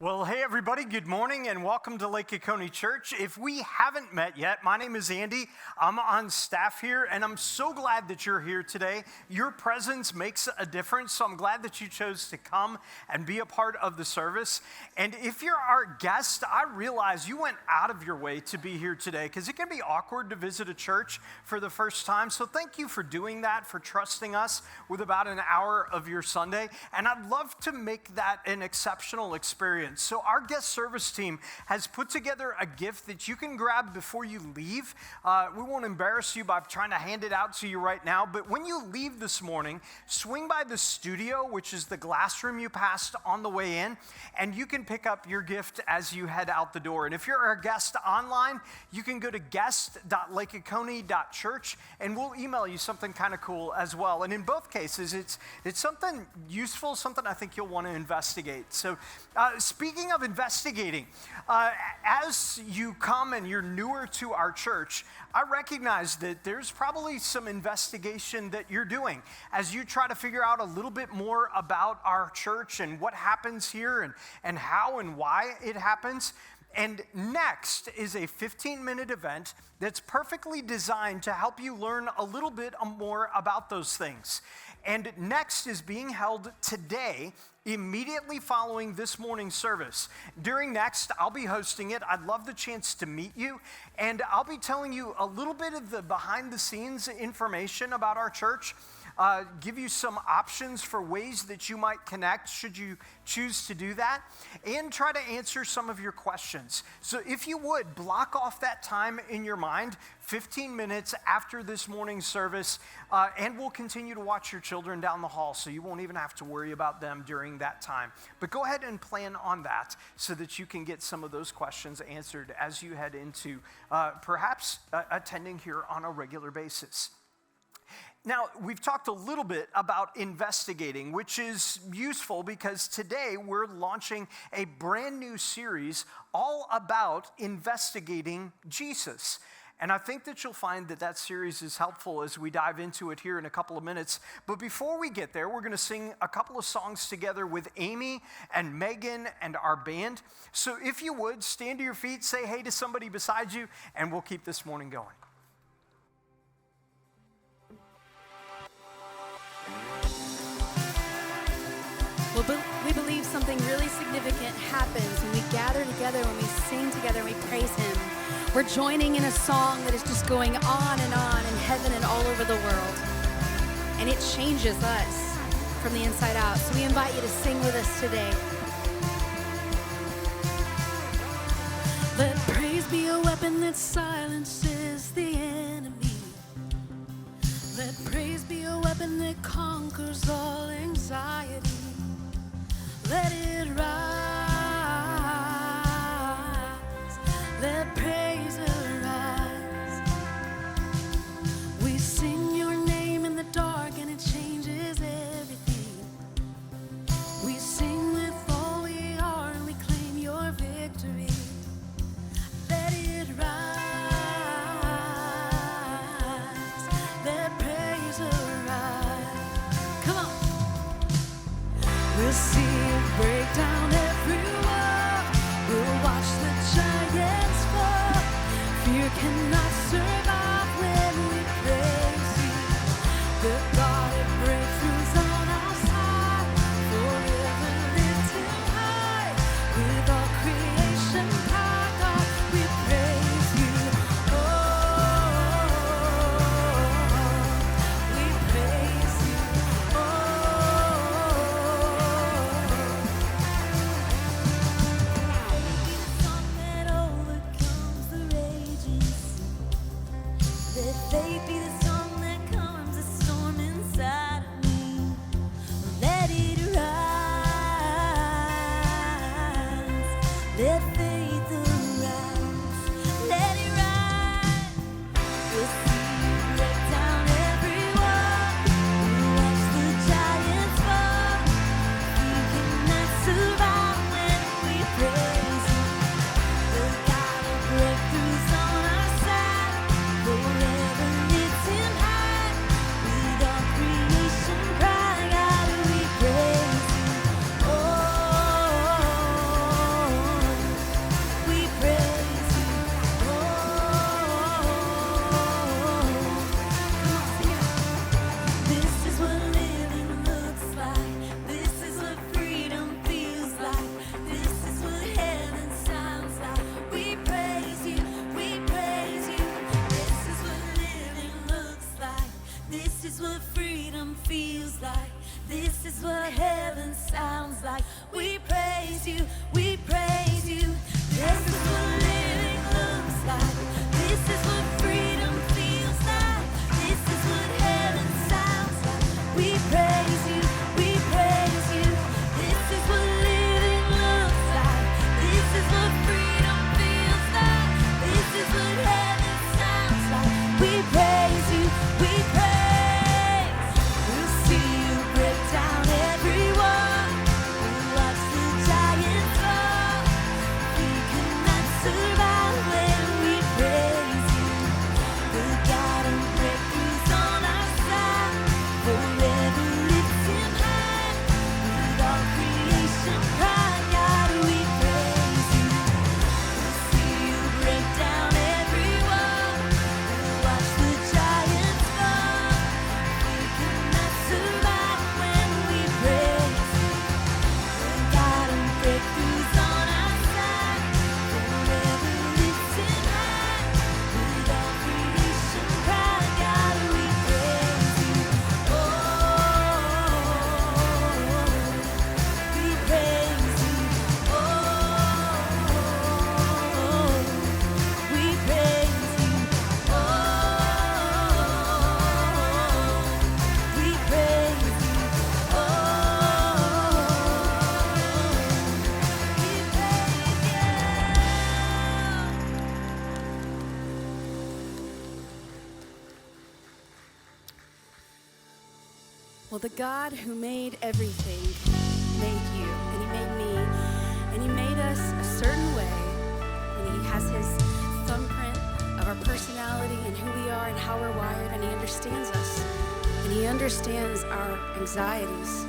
Well, hey everybody, good morning and welcome to Lake Oconee Church. If we haven't met yet, my name is Andy. I'm on staff here and I'm so glad that you're here today. Your presence makes a difference, so I'm glad that you chose to come and be a part of the service. And if you're our guest, I realize you went out of your way to be here today because it can be awkward to visit a church for the first time. So thank you for doing that, for trusting us with about an hour of your Sunday. And I'd love to make that an exceptional experience. So our guest service team has put together a gift that you can grab before you leave. We won't embarrass you by trying to hand it out to you right now, but when you leave this morning, swing by the studio, which is the glass room you passed on the way in, and you can pick up your gift as you head out the door. And if you're a guest online, you can go to guest.lakeoconee.church, and we'll email you something kind of cool as well. And in both cases, it's something useful, something I think you'll want to investigate. So speaking of investigating, as you come and you're newer to our church, I recognize that there's probably some investigation that you're doing as you try to figure out a little bit more about our church and what happens here and how and why it happens. And next is a 15-minute event that's perfectly designed to help you learn a little bit more about those things. And next is being held today, immediately following this morning's service. During Next, I'll be hosting it. I'd love the chance to meet you, and I'll be telling you a little bit of the behind-the-scenes information about our church, give you some options for ways that you might connect should you choose to do that, and try to answer some of your questions. So if you would, block off that time in your mind, 15 minutes after this morning's service, and we'll continue to watch your children down the hall, so you won't even have to worry about them during that time. But go ahead and plan on that so that you can get some of those questions answered as you head into perhaps attending here on a regular basis. Now, we've talked a little bit about investigating, which is useful because today we're launching a brand new series all about investigating Jesus. And I think that you'll find that that series is helpful as we dive into it here in a couple of minutes. But before we get there, we're going to sing a couple of songs together with Amy and Megan and our band. So if you would, stand to your feet, say hey to somebody beside you, and we'll keep this morning going. Well, we believe something really significant happens when we gather together, when we sing together, and we praise Him. We're joining in a song that is just going on in heaven and all over the world. And it changes us from the inside out. So we invite you to sing with us today. Let praise be a weapon that silences the enemy. Let praise be a weapon that conquers all anxiety. Let it rise, let praise arise. We sing your name in the dark and it changes everything. We sing with all we are and we claim your victory. Let it rise, let praise arise. Come on. We'll see it break down every wall. We'll watch the giants fall. Fear cannot survive when we praise you. The God of breakthroughs on our side, forever lifted high. With all creation power, God, we praise you. Oh, we praise you. Oh. Let faith be the song that calms the storm inside of me. Let it rise. Let faith arise. Let it rise. We'll see you break down every wall. We'll watch the giants fall. We cannot survive when we praise you. The God of breakthroughs on our side. Forever lifted high, with all creation cry, God, we praise you. Oh, Well, the God who made everything made you, and he made me, and he made us a certain way, and he has his thumbprint of our personality and who we are and how we're wired, and he understands us, and he understands our anxieties.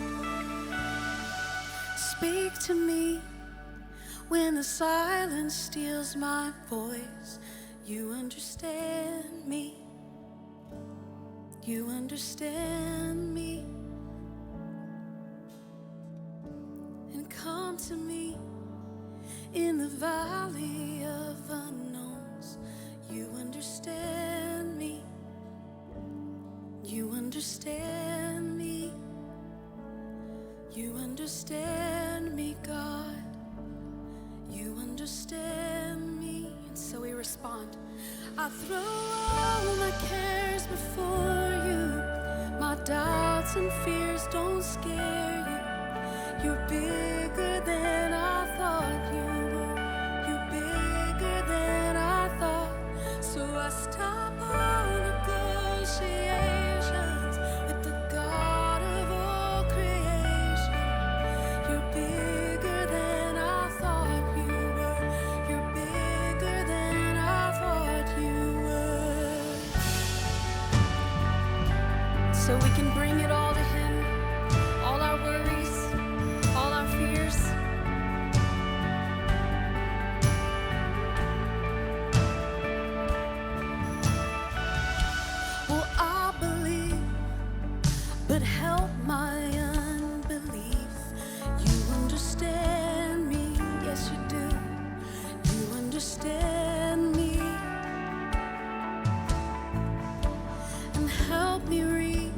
Speak to me when the silence steals my voice. You understand me. You understand me. And come to me in the valley of unknowns. You understand me. You understand me. You understand me, God. You understand me. And so we respond. I throw all my cares before you. My doubts and fears don't scare you. You're bigger than I thought you were. You're bigger than I thought. So I stop all negotiations with the God of all creation. You're bigger than I thought you were. You're bigger than I thought you were. So we can bring it all to him, all our worries, all our fears. Well, I believe, but help my unbelief. You understand me, yes you do. You understand me. And help me reach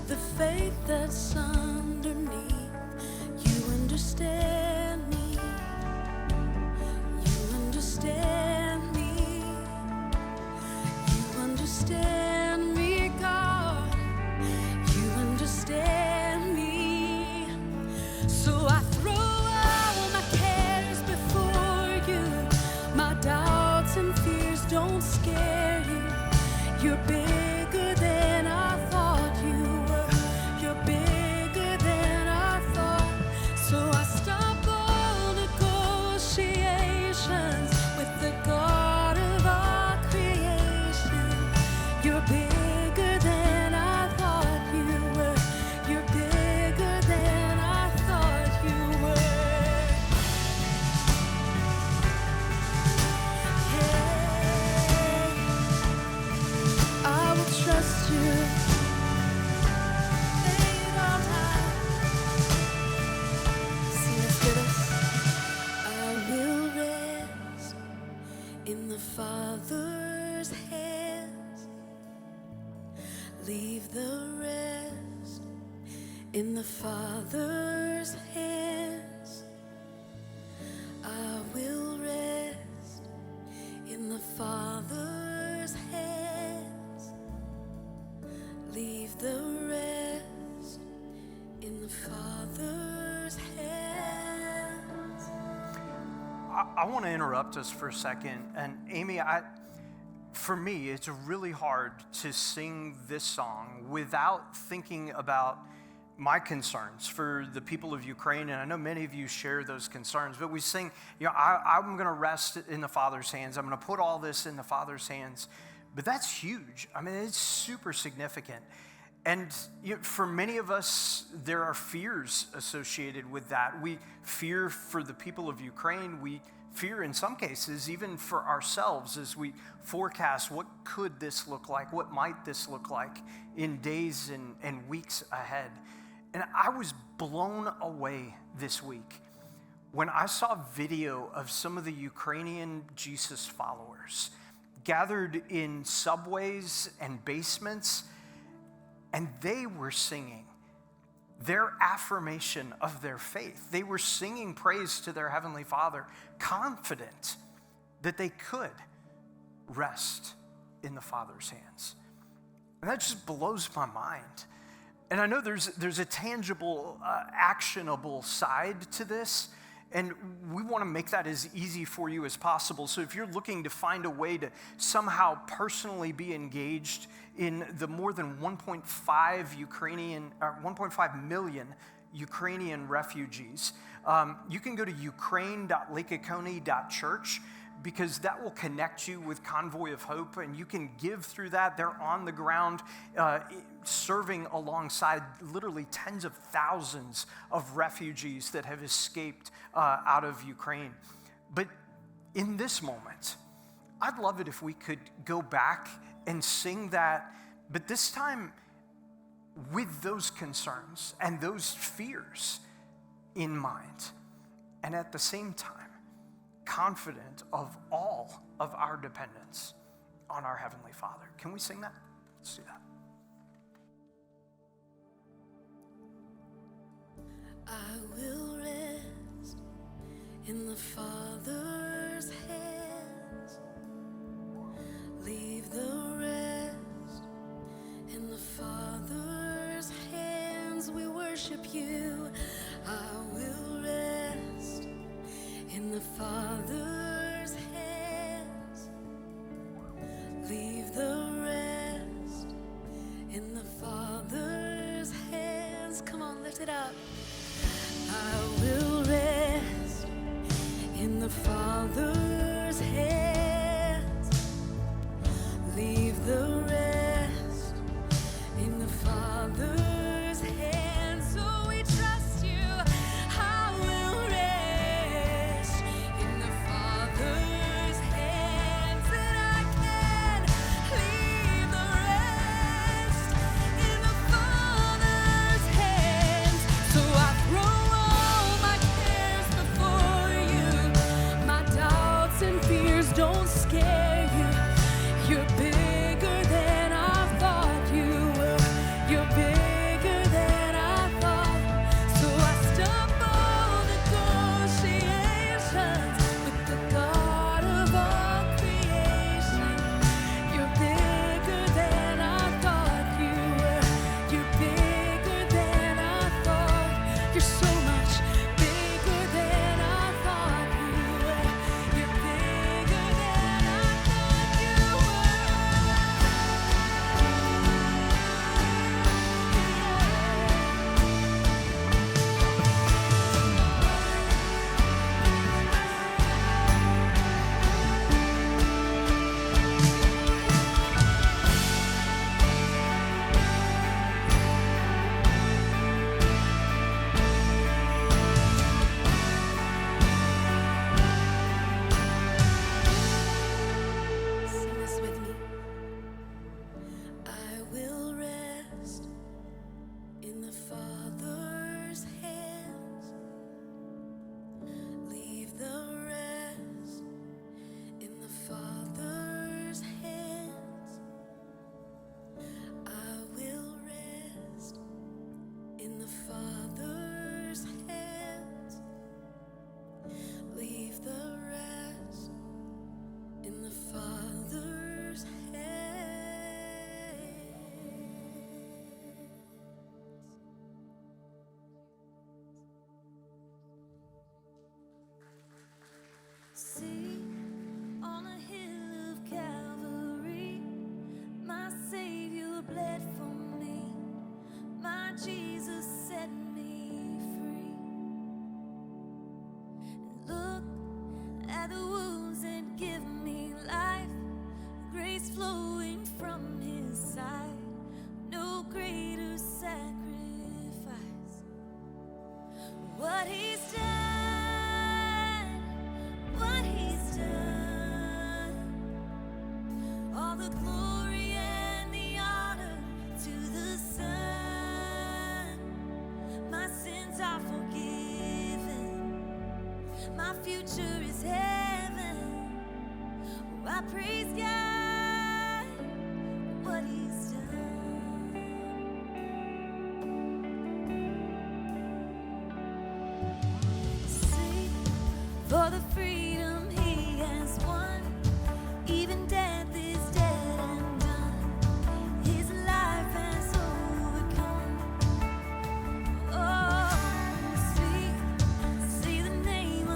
the faith that's underneath. You understand me. You understand me. You understand me, God. You understand me. So I throw all my cares before you. My doubts and fears don't scare you. You're bigger than I thought you were. You're bigger than I thought. So I stop all negotiations with the God of our creation. You're bigger than I thought you were. You're bigger than I thought you were. Yeah. I will trust you. Lay it all down. Sing this with us. I will rest in the Father's hands. Leave the rest in the Father's hands. I will rest in the Father's hands. Leave the rest in the Father's hands. I want to interrupt us for a second. And Amy, for me, it's really hard to sing this song without thinking about my concerns for the people of Ukraine. And I know many of you share those concerns, but we sing, I'm going to rest in the Father's hands. I'm going to put all this in the Father's hands. But that's huge. I mean, it's super significant. And for many of us, there are fears associated with that. We fear for the people of Ukraine. We fear in some cases even for ourselves as we forecast what could this look like, what might this look like in days and weeks ahead. And I was blown away this week when I saw video of some of the Ukrainian Jesus followers gathered in subways and basements, and they were singing their affirmation of their faith. They were singing praise to their Heavenly Father, confident that they could rest in the Father's hands. And that just blows my mind. And I know there's a tangible, actionable side to this. And we want to make that as easy for you as possible. So if you're looking to find a way to somehow personally be engaged in the more than 1.5 million Ukrainian refugees, you can go to ukraine.lakeoconee.church, because that will connect you with Convoy of Hope, and you can give through that. They're on the ground serving alongside literally tens of thousands of refugees that have escaped out of Ukraine. But in this moment, I'd love it if we could go back and sing that, but this time with those concerns and those fears in mind, and at the same time, confident of all of our dependence on our Heavenly Father. Can we sing that? Let's do that. I will rest in the Father's hands. Leave the rest in the Father's hands. We worship you. I will rest in the Father's hands. Leave the rest in the Father's hands. Come on, lift it up. I will rest in the Father's hands. Leave the rest in the Father's hands. So we trust you. I will rest in the Father's hands, and I can leave the rest in the Father's hands. So I throw all my cares before you. My doubts and fears don't scare you. You're bigger than I thought you were. You're bigger than I thought. So I stop all negotiations with the God of all creation. You're bigger than I thought you were. You're bigger than I thought. You're so much bigger than I thought you were. You're bigger than I thought you were. Sing this with me. I will rest in the Father's hands. Leave the rest in the Father's hands. I will rest in the Father's hands. Leave the rest in the Father's hands. See, on a hill of Calvary, my Savior bled for me. My Jesus set me free. Look at the wounds that give me life, grace flowing from His side. No greater sacrifice. What He's done, what He's done. All the glory and the honor to the Son. My sins are forgiven. My future is heaven. Oh, I praise God, what He's done. Sing for the freedom He has won. Even death is dead and done. His life has overcome. Oh, see the name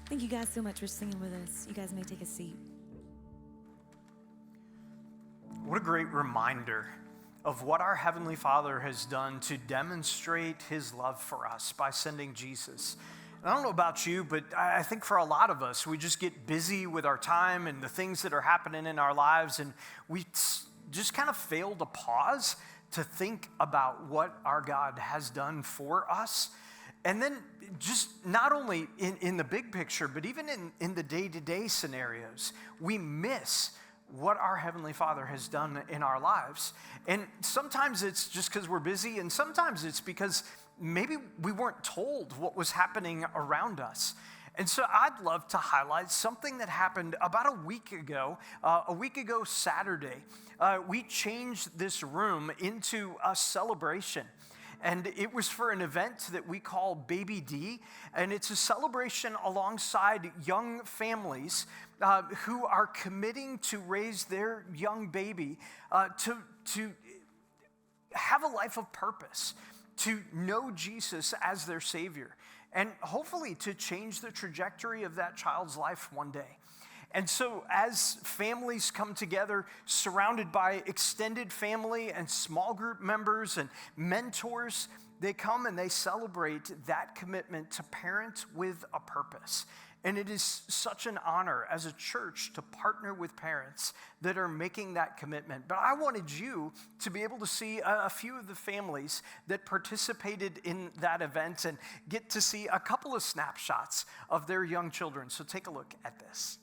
Thank you guys so much for singing with us. You guys may take a seat. What a great reminder of what our Heavenly Father has done to demonstrate his love for us by sending Jesus. And I don't know about you, but I think for a lot of us, we just get busy with our time and the things that are happening in our lives, and we just kind of fail to pause to think about what our God has done for us. And then just not only in the big picture, but even in the day-to-day scenarios, we miss what our Heavenly Father has done in our lives. And sometimes it's just because we're busy, and sometimes it's because maybe we weren't told what was happening around us. And so I'd love to highlight something that happened about a week ago Saturday. We changed this room into a celebration. And it was for an event that we call Baby D, and it's a celebration alongside young families who are committing to raise their young baby to have a life of purpose, to know Jesus as their Savior, and hopefully to change the trajectory of that child's life one day. And so as families come together, surrounded by extended family and small group members and mentors, they come and they celebrate that commitment to parent with a purpose. And it is such an honor as a church to partner with parents that are making that commitment. But I wanted you to be able to see a few of the families that participated in that event and get to see a couple of snapshots of their young children. So take a look at this.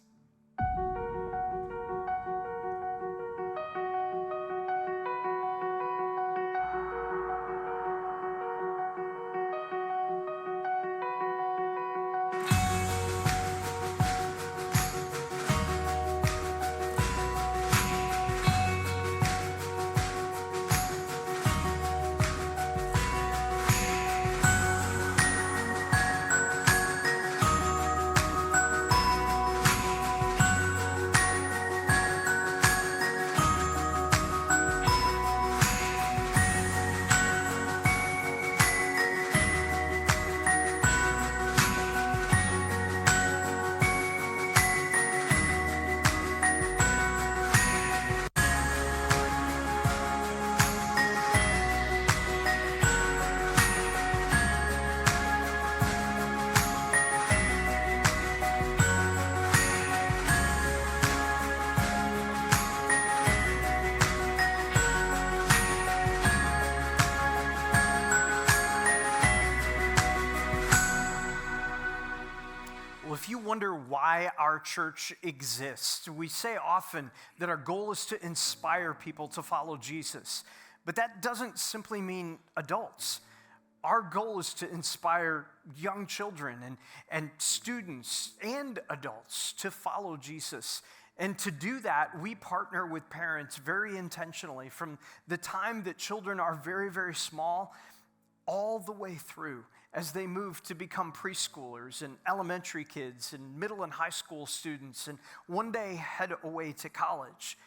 If you wonder why our church exists, we say often that our goal is to inspire people to follow Jesus, but that doesn't simply mean adults. Our goal is to inspire young children and students and adults to follow Jesus. And to do that, we partner with parents very intentionally from the time that children are very, very small all the way through as they move to become preschoolers and elementary kids and middle and high school students and one day head away to college.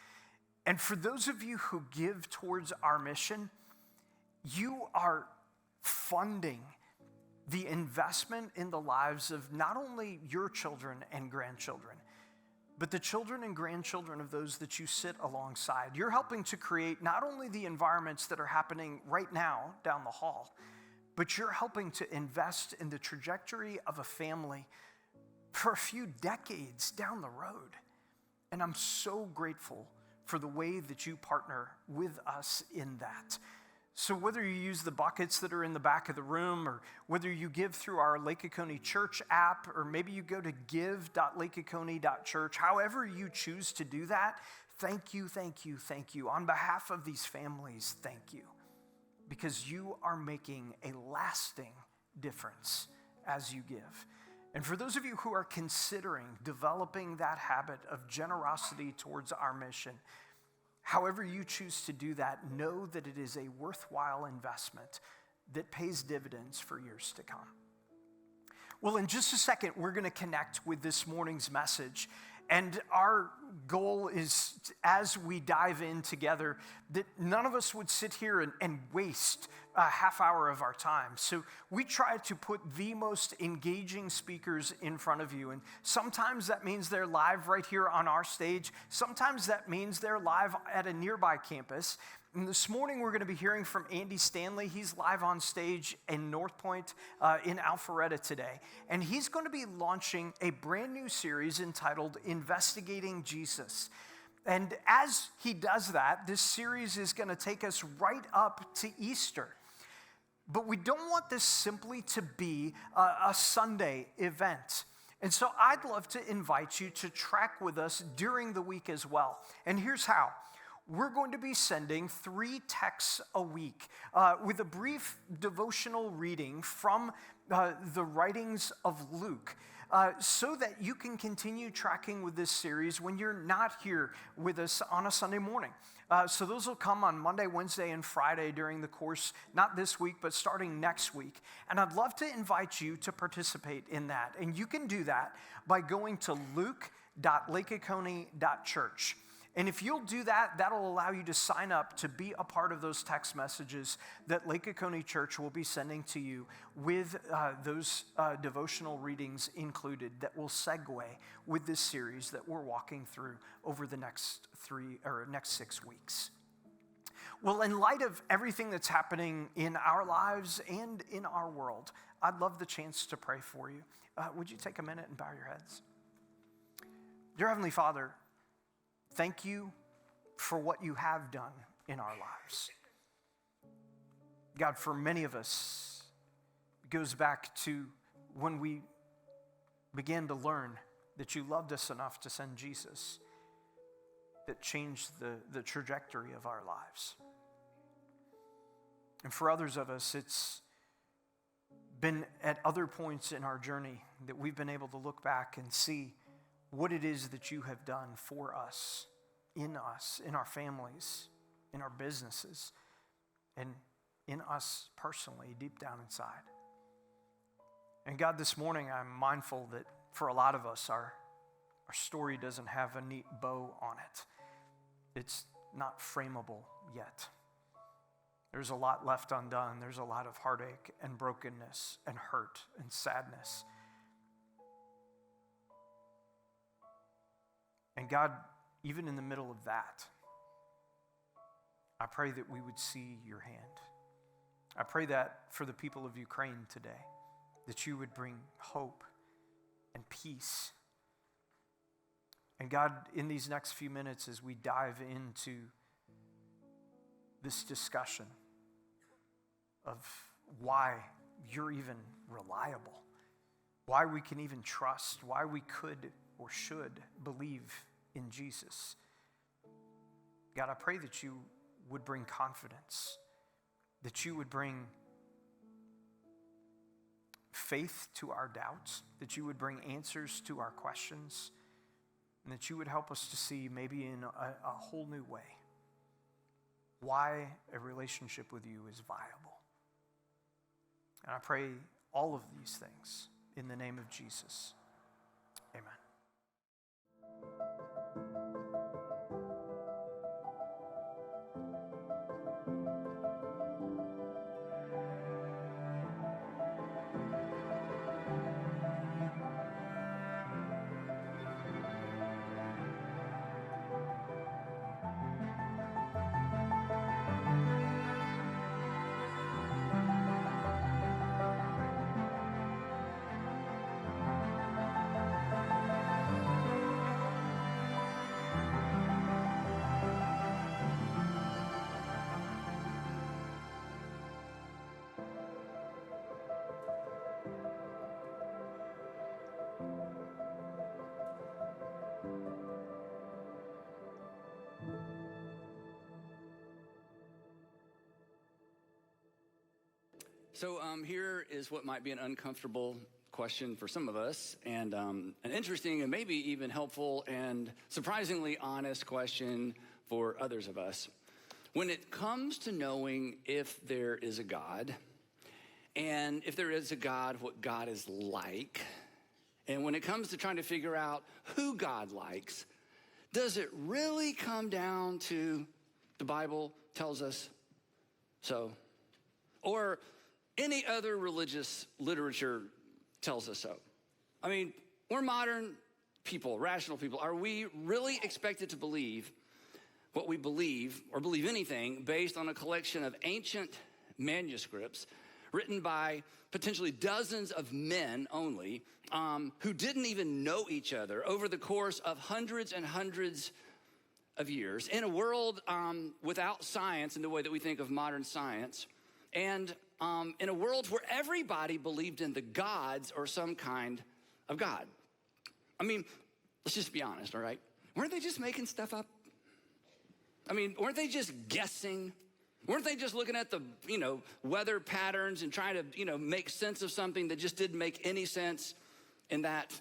And for those of you who give towards our mission, you are funding the investment in the lives of not only your children and grandchildren, but the children and grandchildren of those that you sit alongside. You're helping to create not only the environments that are happening right now down the hall, but you're helping to invest in the trajectory of a family for a few decades down the road. And I'm so grateful for the way that you partner with us in that. So whether you use the buckets that are in the back of the room, or whether you give through our Lake Oconee Church app, or maybe you go to give.lakeoconee.church, however you choose to do that, thank you, thank you, thank you. On behalf of these families, thank you. Because you are making a lasting difference as you give. And for those of you who are considering developing that habit of generosity towards our mission, however you choose to do that, know that it is a worthwhile investment that pays dividends for years to come. Well, in just a second, we're going to connect with this morning's message. And our goal is, as we dive in together, that none of us would sit here and waste a half hour of our time. So we try to put the most engaging speakers in front of you. And sometimes that means they're live right here on our stage. Sometimes that means they're live at a nearby campus. And this morning we're going to be hearing from Andy Stanley. He's live on stage in North Point in Alpharetta today. And he's going to be launching a brand new series entitled Investigating Jesus. And as he does that, this series is going to take us right up to Easter. But we don't want this simply to be a Sunday event. And so I'd love to invite you to track with us during the week as well. And here's how. We're going to be sending 3 texts a week with a brief devotional reading from the writings of Luke so that you can continue tracking with this series when you're not here with us on a Sunday morning. So those will come on Monday, Wednesday, and Friday during the course, not this week, but starting next week. And I'd love to invite you to participate in that. And you can do that by going to luke.lakeoconee.church. And if you'll do that, that'll allow you to sign up to be a part of those text messages that Lake Oconee Church will be sending to you with those devotional readings included that will segue with this series that we're walking through over the next 6 weeks. Well, in light of everything that's happening in our lives and in our world, I'd love the chance to pray for you. Would you take a minute and bow your heads? Dear Heavenly Father, thank you for what you have done in our lives. God, for many of us, it goes back to when we began to learn that you loved us enough to send Jesus that changed the trajectory of our lives. And for others of us, it's been at other points in our journey that we've been able to look back and see what it is that you have done for us, in our families, in our businesses, and in us personally, deep down inside. And God, this morning I'm mindful that for a lot of us, our story doesn't have a neat bow on it. It's not frameable yet. There's a lot left undone. There's a lot of heartache and brokenness and hurt and sadness. And God, even in the middle of that, I pray that we would see your hand. I pray that for the people of Ukraine today, that you would bring hope and peace. And God, in these next few minutes, as we dive into this discussion of why you're even reliable, why we can even trust, why we could or should believe in Jesus. God, I pray that you would bring confidence, that you would bring faith to our doubts, that you would bring answers to our questions, and that you would help us to see maybe in a whole new way why a relationship with you is viable. And I pray all of these things in the name of Jesus. Amen. So here is what might be an uncomfortable question for some of us, and an interesting and maybe even helpful and surprisingly honest question for others of us. When it comes to knowing if there is a God, and if there is a God, what God is like, And when it comes to trying to figure out who God likes, does it really come down to the Bible tells us so? Or any other religious literature tells us so? I mean, we're modern people, rational people. Are we really expected to believe what we believe, or believe anything, based on a collection of ancient manuscripts written by potentially dozens of men only, who didn't even know each other over the course of hundreds and hundreds of years, in a world without science in the way that we think of modern science, and in a world where everybody believed in the gods or some kind of God? I mean, let's just be honest, all right? Weren't they just making stuff up? I mean, weren't they just guessing? Weren't they just looking at the, weather patterns and trying to, make sense of something that just didn't make any sense in that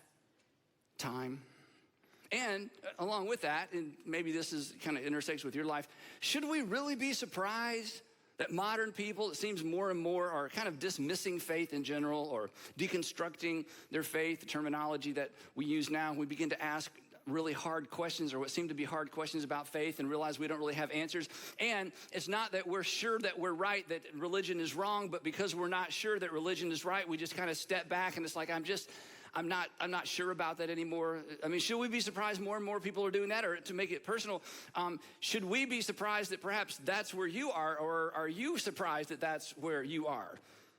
time? And along with that, and maybe this is kind of intersects with your life, should we really be surprised that modern people, it seems more and more, are kind of dismissing faith in general or deconstructing their faith, the terminology that we use now? We begin to ask really hard questions, or what seem to be hard questions about faith, and realize we don't really have answers. And it's not that we're sure that we're right, that religion is wrong, but because we're not sure that religion is right, we just kind of step back, and it's like, I'm not sure about that anymore. I mean, should we be surprised more and more people are doing that? Or to make it personal, should we be surprised that perhaps that's where you are? Or are you surprised that that's where you are?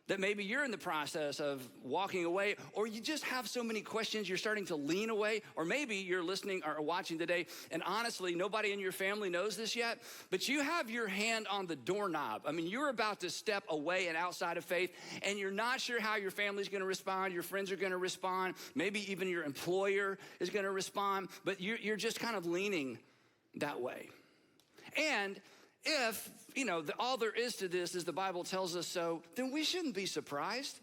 That maybe you're in the process of walking away, or you just have so many questions, you're starting to lean away, or maybe you're listening or watching today, and honestly, nobody in your family knows this yet, but you have your hand on the doorknob. I mean, you're about to step away and outside of faith, and you're not sure how your family's gonna respond, your friends are gonna respond, maybe even your employer is gonna respond, but you're just kind of leaning that way. And if, all there is to this is the Bible tells us so, then we shouldn't be surprised.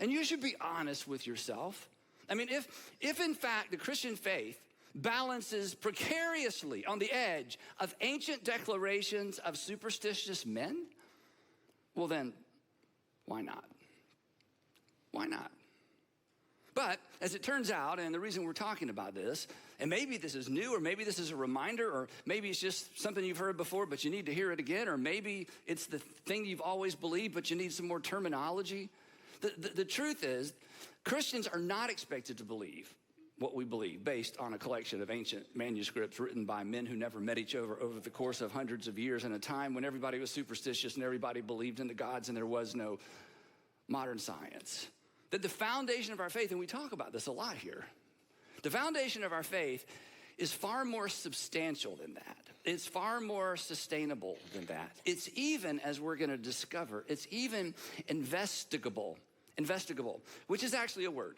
And you should be honest with yourself. I mean, if in fact the Christian faith balances precariously on the edge of ancient declarations of superstitious men, well then, why not? Why not? But as it turns out, and the reason we're talking about this, and maybe this is new, or maybe this is a reminder, or maybe it's just something you've heard before, but you need to hear it again, or maybe it's the thing you've always believed, but you need some more terminology. The truth is, Christians are not expected to believe what we believe based on a collection of ancient manuscripts written by men who never met each other over the course of hundreds of years in a time when everybody was superstitious and everybody believed in the gods and there was no modern science. That the foundation of our faith, and we talk about this a lot here, the foundation of our faith is far more substantial than that. It's far more sustainable than that. It's even, as we're gonna discover, it's even investigable, which is actually a word.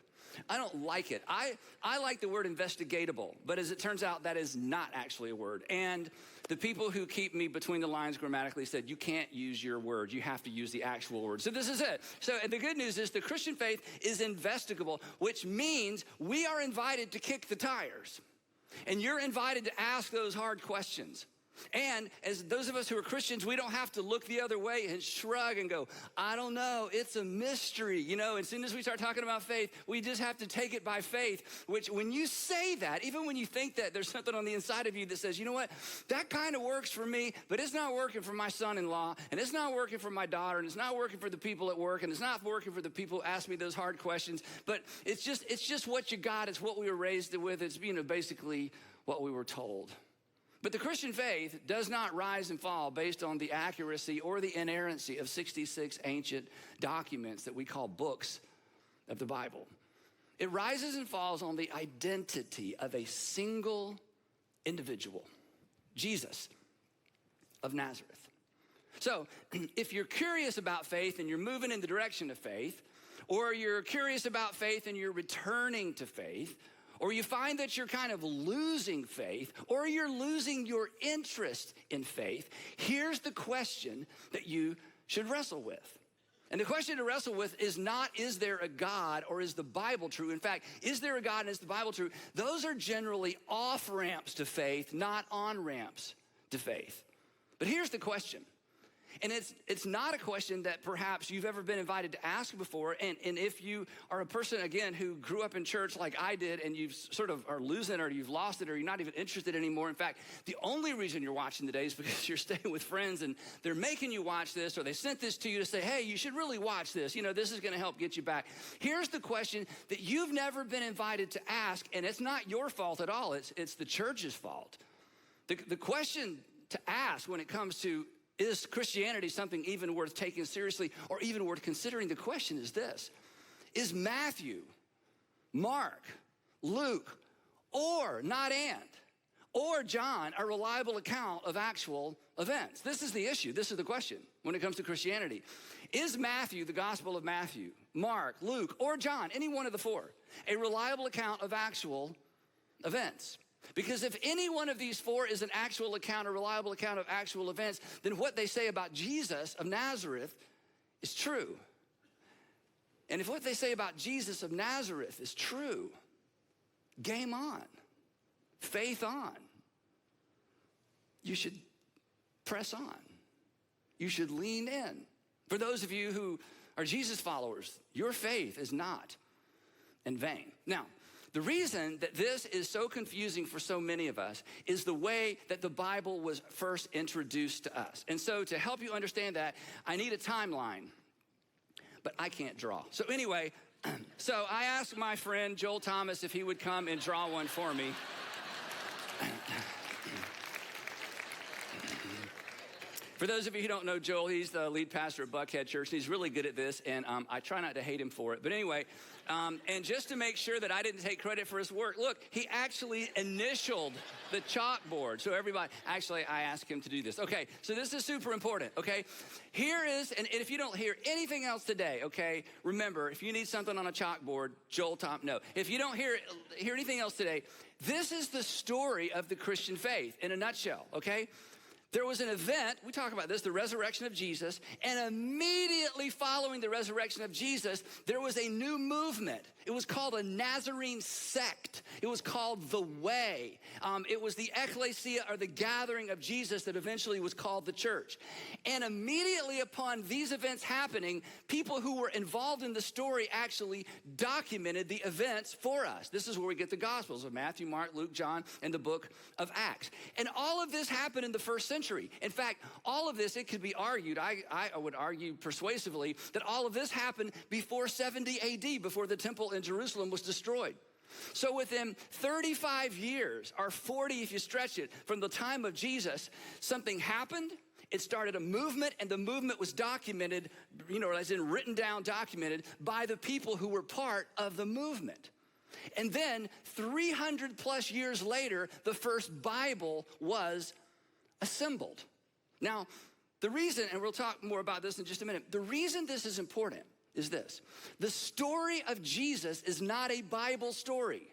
I don't like it. I like the word investigatable, but as it turns out, that is not actually a word. And the people who keep me between the lines grammatically said, you can't use your word. You have to use the actual word. So this is it. So the good news is the Christian faith is investigable, which means we are invited to kick the tires. And you're invited to ask those hard questions. And as those of us who are Christians, we don't have to look the other way and shrug and go, I don't know, it's a mystery. As soon as we start talking about faith, we just have to take it by faith, which when you say that, even when you think that there's something on the inside of you that says, you know what, that kind of works for me, but it's not working for my son-in-law, and it's not working for my daughter, and it's not working for the people at work, and it's not working for the people who ask me those hard questions, but it's just what you got. It's what we were raised with. It's, basically what we were told. But the Christian faith does not rise and fall based on the accuracy or the inerrancy of 66 ancient documents that we call books of the Bible. It rises and falls on the identity of a single individual, Jesus of Nazareth. So if you're curious about faith and you're moving in the direction of faith, or you're curious about faith and you're returning to faith, or you find that you're kind of losing faith, or you're losing your interest in faith, here's the question that you should wrestle with. And the question to wrestle with is not, is there a God or is the Bible true? In fact, is there a God and is the Bible true? Those are generally off-ramps to faith, not on-ramps to faith. But here's the question. And it's not a question that perhaps you've ever been invited to ask before. And if you are a person, again, who grew up in church like I did, and you've sort of are losing it, or you've lost it, or you're not even interested anymore. In fact, the only reason you're watching today is because you're staying with friends and they're making you watch this, or they sent this to you to say, hey, you should really watch this. You know, this is going to help get you back. Here's the question that you've never been invited to ask, and it's not your fault at all. It's the church's fault. The question to ask when it comes to, is Christianity something even worth taking seriously or even worth considering? The question is this: is Matthew, Mark, Luke, or or John a reliable account of actual events? This is the issue. This is the question when it comes to Christianity. Is Matthew, the Gospel of Matthew, Mark, Luke, or John, any one of the four, a reliable account of actual events? Because if any one of these four is an actual account, a reliable account of actual events, then what they say about Jesus of Nazareth is true. And if what they say about Jesus of Nazareth is true, game on, faith on. You should press on. You should lean in. For those of you who are Jesus followers, your faith is not in vain. Now, the reason that this is so confusing for so many of us is the way that the Bible was first introduced to us. And so to help you understand that, I need a timeline, but I can't draw. So anyway, so I asked my friend Joel Thomas if he would come and draw one for me. For those of you who don't know Joel, he's the lead pastor at Buckhead Church. And he's really good at this, and I try not to hate him for it. But anyway, and just to make sure that I didn't take credit for his work, look, he actually initialed the chalkboard. So everybody, actually, I asked him to do this. Okay, so this is super important, okay? Here is, and if you don't hear anything else today, okay, remember, if you need something on a chalkboard, Joel Thomas, no. If you don't hear anything else today, this is the story of the Christian faith in a nutshell, okay? There was an event, we talk about this, the resurrection of Jesus, and immediately following the resurrection of Jesus, there was a new movement. It was called a Nazarene sect. It was called the Way. It was the ecclesia, or the gathering of Jesus, that eventually was called the church. And immediately upon these events happening, people who were involved in the story actually documented the events for us. This is where we get the Gospels of Matthew, Mark, Luke, John, and the book of Acts. And all of this happened in the first century. In fact, all of this, it could be argued, I would argue persuasively, that all of this happened before 70 AD, before the temple in Jerusalem was destroyed. So within 35 years, or 40 if you stretch it, from the time of Jesus, something happened. It started a movement, and the movement was documented, as in written down, documented by the people who were part of the movement. And then 300 plus years later, the first Bible was assembled. Now, the reason, and we'll talk more about this in just a minute, the reason this is important is this: the story of Jesus is not a Bible story.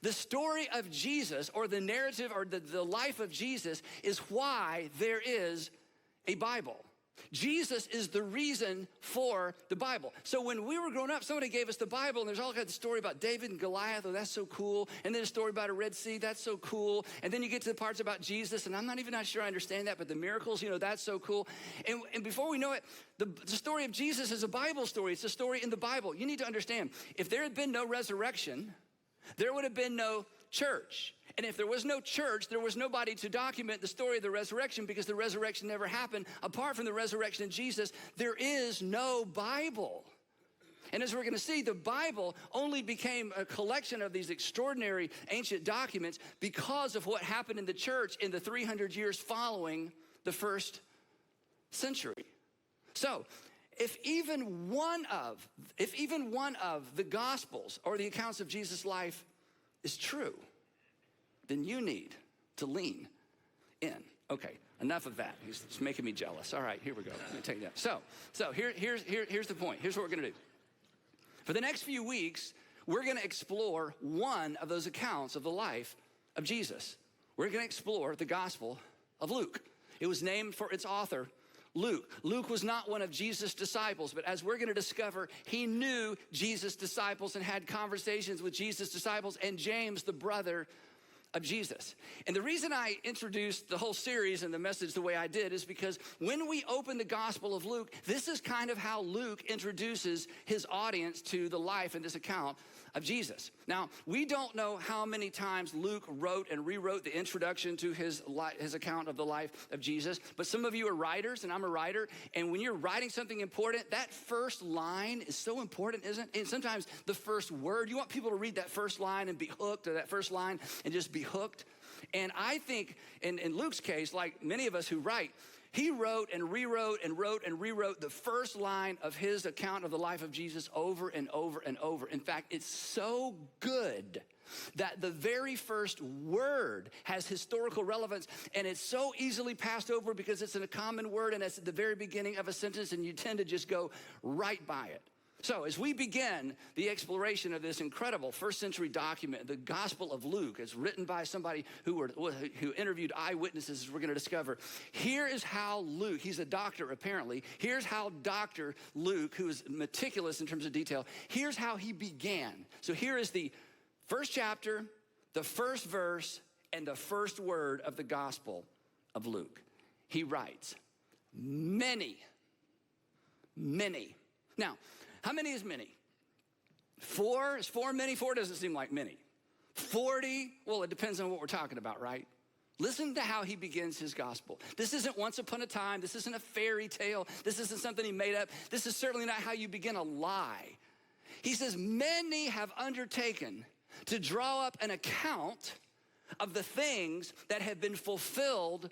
The story of Jesus, or the narrative, or the life of Jesus, is why there is a Bible. Jesus is the reason for the Bible. So when we were growing up, somebody gave us the Bible, and there's all kinds of story about David and Goliath. Oh, that's so cool. And then a story about a Red Sea. That's so cool. And then you get to the parts about Jesus, and I'm not sure I understand that, but the miracles, that's so cool. And before we know it, the story of Jesus is a Bible story. It's a story in the Bible. You need to understand, if there had been no resurrection, there would have been no church. And if there was no church, there was nobody to document the story of the resurrection, because the resurrection never happened. Apart from the resurrection of Jesus, there is no Bible. And as we're going to see, the Bible only became a collection of these extraordinary ancient documents because of what happened in the church in the 300 years following the first century. So, if even one of the Gospels, or the accounts of Jesus' life, is true, then you need to lean in. Okay, enough of that. It's making me jealous. All right, here we go. Let me take it down. So here's the point. Here's what we're gonna do. For the next few weeks, we're gonna explore one of those accounts of the life of Jesus. We're gonna explore the Gospel of Luke. It was named for its author, Luke. Luke was not one of Jesus' disciples, but as we're going to discover, he knew Jesus' disciples and had conversations with Jesus' disciples, and James, the brother of Jesus. And the reason I introduced the whole series and the message the way I did is because when we open the Gospel of Luke, this is kind of how Luke introduces his audience to the life in this account of Jesus. Now, we don't know how many times Luke wrote and rewrote the introduction to his account of the life of Jesus, but some of you are writers, and I'm a writer, and when you're writing something important, that first line is so important, isn't it? And sometimes the first word, you want people to read that first line and be hooked, or that first line and just be hooked. And I think in Luke's case, like many of us who write, he wrote and rewrote and wrote and rewrote the first line of his account of the life of Jesus over and over and over. In fact, it's so good that the very first word has historical relevance, and it's so easily passed over because it's in a common word and it's at the very beginning of a sentence, and you tend to just go right by it. So as we begin the exploration of this incredible first century document, the Gospel of Luke, as written by somebody who interviewed eyewitnesses, as we're going to discover, here is how Luke, he's a doctor apparently, here's how Dr. Luke, who is meticulous in terms of detail, here's how he began. So here is the first chapter, the first verse, and the first word of the Gospel of Luke. He writes, many. Now, how many is many? 4? Is 4 many? 4 doesn't seem like many. 40? Well, it depends on what we're talking about, right? Listen to how he begins his gospel. This isn't once upon a time. This isn't a fairy tale. This isn't something he made up. This is certainly not how you begin a lie. He says, many have undertaken to draw up an account of the things that have been fulfilled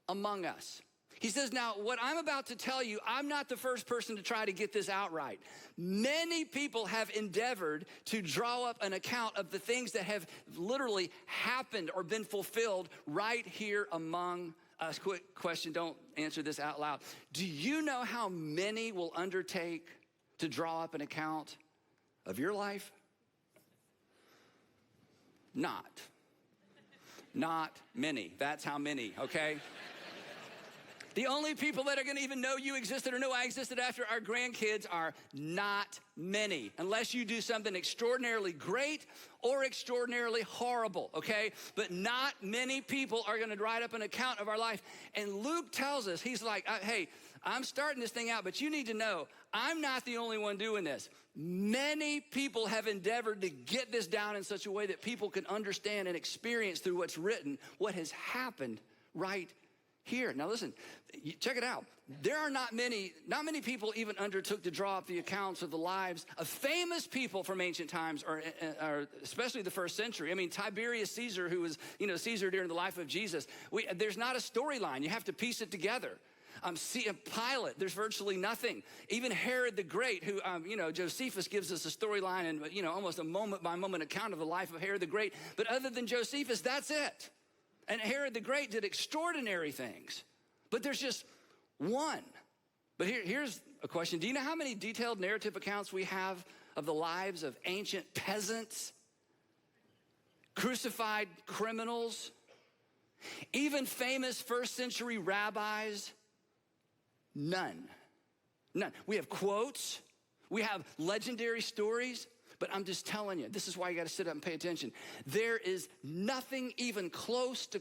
among us. He says, now, what I'm about to tell you, I'm not the first person to try to get this out right. Many people have endeavored to draw up an account of the things that have literally happened or been fulfilled right here among us. Quick question, don't answer this out loud. Do you know how many will undertake to draw up an account of your life? Not many. That's how many, okay? The only people that are gonna even know you existed or know I existed after our grandkids are not many, unless you do something extraordinarily great or extraordinarily horrible, okay? But not many people are gonna write up an account of our life. And Luke tells us, he's like, hey, I'm starting this thing out, but you need to know, I'm not the only one doing this. Many people have endeavored to get this down in such a way that people can understand and experience through what's written, what has happened right here. Now listen, check it out. There are not many people even undertook to draw up the accounts of the lives of famous people from ancient times, or especially the first century. I mean, Tiberius Caesar, who was, Caesar during the life of Jesus. There's not a storyline. You have to piece it together. Pilate, there's virtually nothing. Even Herod the Great, who, Josephus gives us a storyline and, almost a moment by moment account of the life of Herod the Great. But other than Josephus, that's it. And Herod the Great did extraordinary things, but there's just one. But here's a question. Do you know how many detailed narrative accounts we have of the lives of ancient peasants, crucified criminals, even famous first century rabbis? None. We have quotes, we have legendary stories, but I'm just telling you, this is why you gotta sit up and pay attention. There is nothing even close to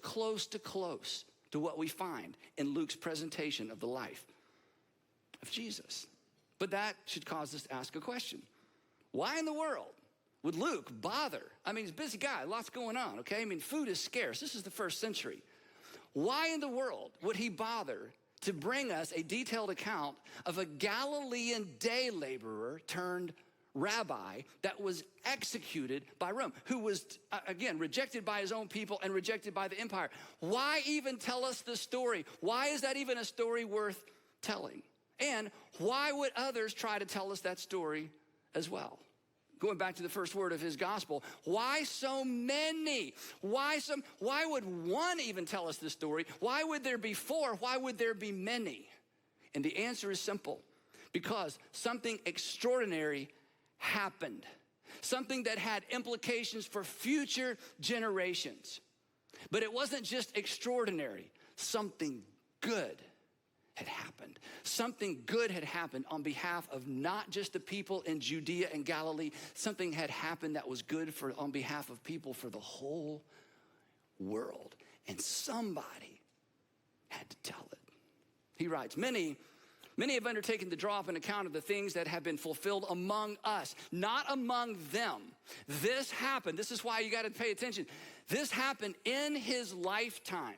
what we find in Luke's presentation of the life of Jesus. But that should cause us to ask a question. Why in the world would Luke bother? I mean, he's a busy guy, lots going on, okay? I mean, food is scarce. This is the first century. Why in the world would he bother to bring us a detailed account of a Galilean day laborer turned rabbi that was executed by Rome, who was, again, rejected by his own people and rejected by the empire? Why even tell us the story? Why is that even a story worth telling? And why would others try to tell us that story as well? Going back to the first word of his gospel, why so many? Why would one even tell us this story? Why would there be 4? Why would there be many? And the answer is simple. Because something extraordinary happened. Something that had implications for future generations. But it wasn't just extraordinary. Something good had happened. Something good had happened on behalf of not just the people in Judea and Galilee. Something had happened that was good on behalf of people for the whole world. And somebody had to tell it. He writes, many have undertaken to draw up an account of the things that have been fulfilled among us, not among them. This happened. This is why you got to pay attention. This happened in his lifetime.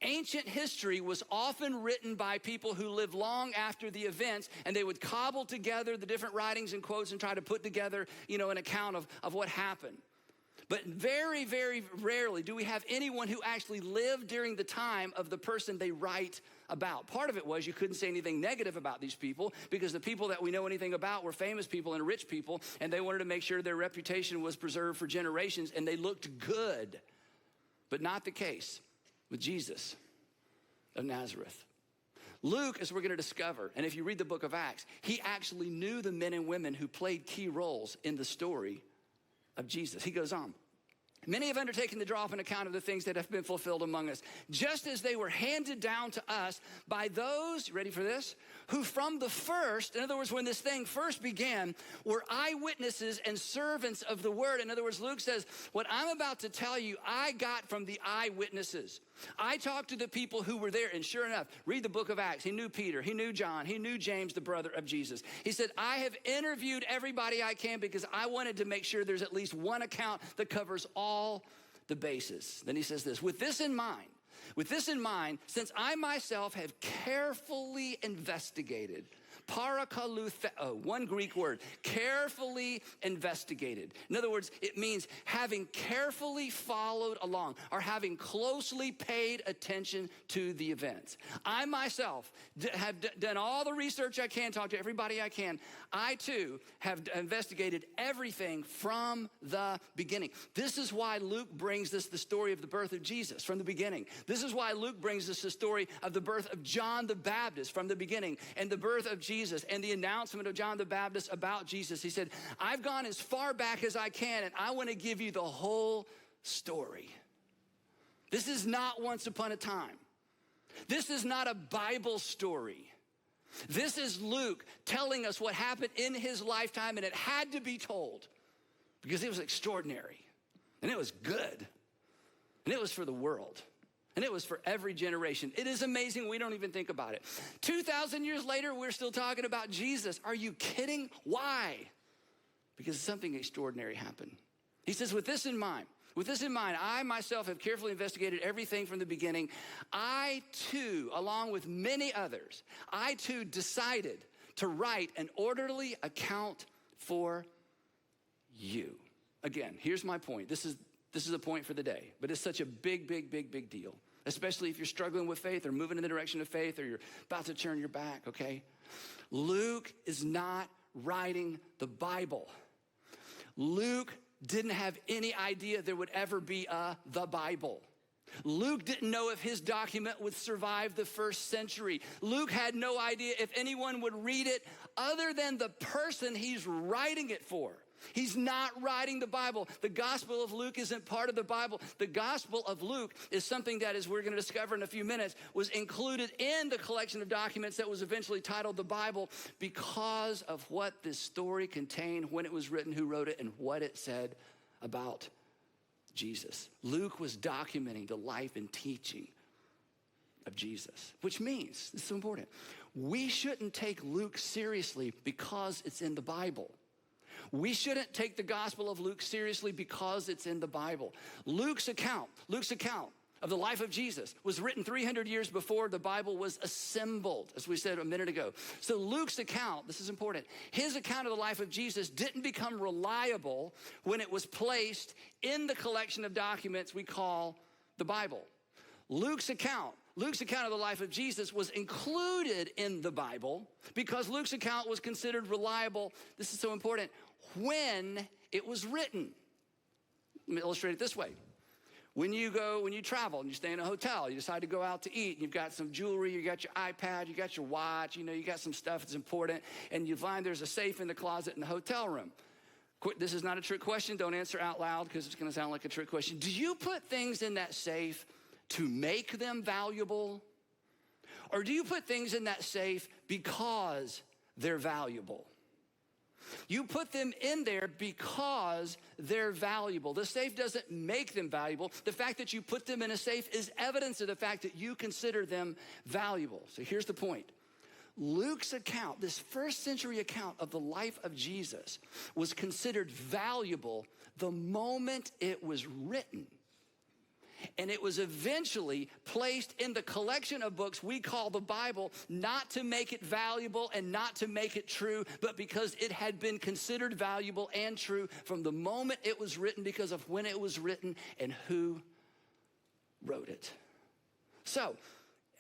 Ancient history was often written by people who lived long after the events, and they would cobble together the different writings and quotes and try to put together, an account of what happened. But very, very rarely do we have anyone who actually lived during the time of the person they write about. Part of it was you couldn't say anything negative about these people because the people that we know anything about were famous people and rich people, and they wanted to make sure their reputation was preserved for generations and they looked good. But not the case with Jesus of Nazareth. Luke, as we're going to discover, and if you read the book of Acts, he actually knew the men and women who played key roles in the story of Jesus. He goes on. Many have undertaken to draw up an account of the things that have been fulfilled among us, just as they were handed down to us by those, ready for this, who from the first, in other words, when this thing first began, were eyewitnesses and servants of the word. In other words, Luke says, what I'm about to tell you, I got from the eyewitnesses. I talked to the people who were there, and sure enough, read the book of Acts. He knew Peter, he knew John, he knew James, the brother of Jesus. He said, I have interviewed everybody I can because I wanted to make sure there's at least one account that covers all the bases. Then he says this, with this in mind, since I myself have carefully investigated, parakalutheo, one Greek word, carefully investigated. In other words, it means having carefully followed along or having closely paid attention to the events. I myself have done all the research I can, talked to everybody I can. I too have investigated everything from the beginning. This is why Luke brings us the story of the birth of Jesus from the beginning. This is why Luke brings us the story of the birth of John the Baptist from the beginning and the birth of Jesus and the announcement of John the Baptist about Jesus. He said, I've gone as far back as I can, and I want to give you the whole story. This is not once upon a time. This is not a Bible story. This is Luke telling us what happened in his lifetime, and it had to be told because it was extraordinary, and it was good, and it was for the world. And it was for every generation. It is amazing. We don't even think about it. 2,000 years later, we're still talking about Jesus. Are you kidding? Why? Because something extraordinary happened. He says, with this in mind, I myself have carefully investigated everything from the beginning. I too, along with many others, decided to write an orderly account for you. Again, here's my point. This is a point for the day, but it's such a big deal, especially if you're struggling with faith or moving in the direction of faith or you're about to turn your back, okay? Luke is not writing the Bible. Luke didn't have any idea there would ever be the Bible. Luke didn't know if his document would survive the first century. Luke had no idea if anyone would read it other than the person he's writing it for. He's not writing the Bible. The Gospel of Luke isn't part of the Bible. The Gospel of Luke is something that, as we're going to discover in a few minutes, was included in the collection of documents that was eventually titled the Bible because of what this story contained, when it was written, who wrote it, and what it said about Jesus. Luke was documenting the life and teaching of Jesus, which means, this is so important, we shouldn't take Luke seriously because it's in the Bible. We shouldn't take the Gospel of Luke seriously because it's in the Bible. Luke's account of the life of Jesus was written 300 years before the Bible was assembled, as we said a minute ago. So Luke's account, this is important, his account of the life of Jesus didn't become reliable when it was placed in the collection of documents we call the Bible. Luke's account of the life of Jesus was included in the Bible because Luke's account was considered reliable, this is so important, when it was written. Let me illustrate it this way. When you travel and you stay in a hotel, you decide to go out to eat, and you've got some jewelry, you got your iPad, you got your watch, you got some stuff that's important, and you find there's a safe in the closet in the hotel room. This is not a trick question. Don't answer out loud because it's going to sound like a trick question. Do you put things in that safe to make them valuable? Or do you put things in that safe because they're valuable? You put them in there because they're valuable. The safe doesn't make them valuable. The fact that you put them in a safe is evidence of the fact that you consider them valuable. So here's the point. Luke's account, this first century account of the life of Jesus, was considered valuable the moment it was written. And it was eventually placed in the collection of books we call the Bible, not to make it valuable and not to make it true, but because it had been considered valuable and true from the moment it was written, because of when it was written and who wrote it. So,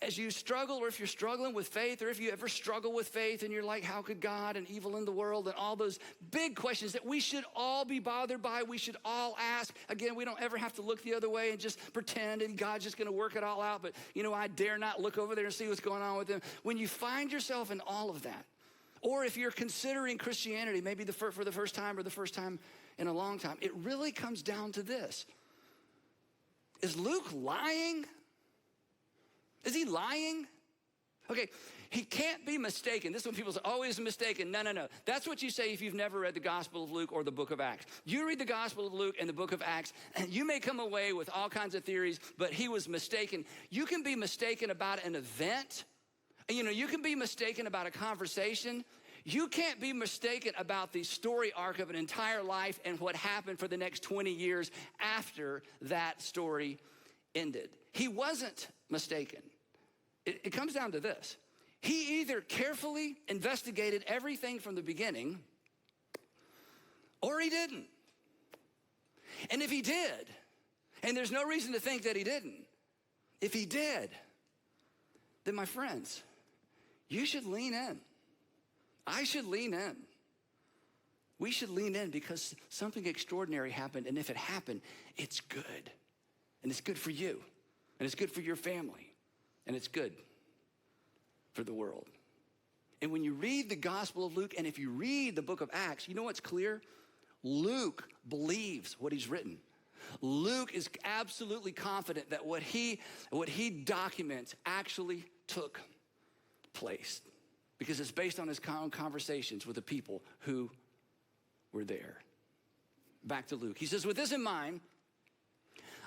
as you struggle, or if you're struggling with faith, or if you ever struggle with faith and you're like, how could God and evil in the world and all those big questions that we should all be bothered by, we should all ask. Again, we don't ever have to look the other way and just pretend and God's just gonna work it all out, but I dare not look over there and see what's going on with them. When you find yourself in all of that, or if you're considering Christianity, maybe for the first time or the first time in a long time, it really comes down to this. Is Luke lying? Is he lying? Okay, he can't be mistaken. This is when people say, oh, he's mistaken. No. That's what you say if you've never read the Gospel of Luke or the book of Acts. You read the Gospel of Luke and the book of Acts, and you may come away with all kinds of theories, but he was mistaken. You can be mistaken about an event. You can be mistaken about a conversation. You can't be mistaken about the story arc of an entire life and what happened for the next 20 years after that story ended. He wasn't mistaken. It comes down to this. He either carefully investigated everything from the beginning, or he didn't. And if he did, and there's no reason to think that he didn't, if he did, then my friends, you should lean in. I should lean in. We should lean in because something extraordinary happened, and if it happened, it's good. And it's good for you, and it's good for your family, and it's good for the world. And when you read the Gospel of Luke, and if you read the book of Acts, you know what's clear? Luke believes what he's written. Luke is absolutely confident that what he documents actually took place, because it's based on his conversations with the people who were there. Back to Luke. He says, with this in mind,